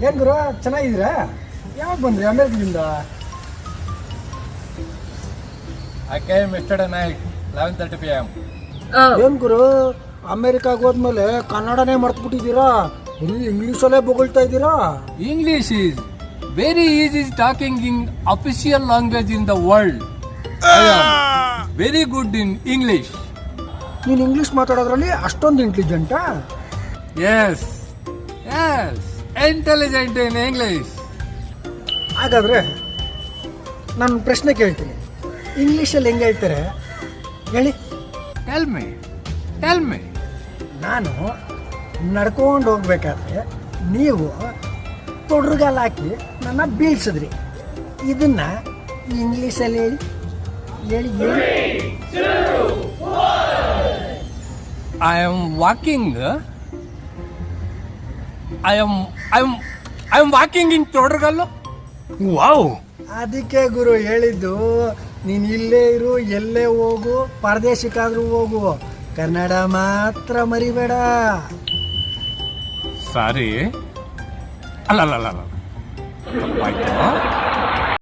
ಏನ್ ಗುರು ಚೆನ್ನಾಗಿದ್ದೀರಾ? ಯಾವಾಗ ಬಂದ್ರಿ ಅಮೇರಿಕದಿಂದ? I came yesterday night, 11:30 p.m. ಏನ್ ಗುರು ಅಮೇರಿಕಾಗ ಹೋದ್ಮೇಲೆ ಕನ್ನಡನೇ ಮರ್ತ್ಬಿಟ್ಟಿದ್ದೀರಾ? ಇಲ್ಲಿ ಇಂಗ್ಲಿಷಲ್ಲೇ ಬೊಗಳ್ತಾ ಇದ್ದೀರಾ? English is very easy talking in official language in the world. I am very good in English. ನೀನು ಇಂಗ್ಲಿಷ್ ಮಾತಾಡೋದ್ರಲ್ಲಿ ಅಷ್ಟೊಂದು ಇಂಟೆಲಿಜೆಂಟಾ? Yes, intelligent in English. ಹಾಗಾದ್ರೆ ನಾನು ಪ್ರಶ್ನೆ ಕೇಳ್ತೀನಿ, ಇಂಗ್ಲೀಷಲ್ಲಿ ಹೆಂಗೆ ಹೇಳ್ತಾರೆ ಹೇಳಿ? Tell me. ನಾನು ನಡ್ಕೊಂಡು ಹೋಗ್ಬೇಕಾದ್ರೆ ನೀವು ತೊಡ್ರಗಾಲ ಹಾಕಿ ನನ್ನ ಬೀಳ್ಸಿದ್ರಿ, ಇದನ್ನ ಇಂಗ್ಲೀಷಲ್ಲಿ ಹೇಳಿ ಹೇಳಿ ಹೇಳಿ. I am walking. I am walking in Todragallo. Wow. ಅದಕ್ಕೆ ಗುರು ಹೇಳಿದ್ದು, ನೀನು ಇಲ್ಲೇ ಇರು, ಎಲ್ಲೇ ಹೋಗು, ಪರದೇಶಕ್ಕಾದ್ರೂ ಹೋಗು, ಕನ್ನಡ ಮಾತ್ರ ಮರಿಬೇಡ. Sorry. ಅಲ್ಲ ತಪ್ಪಾಯ್ತು.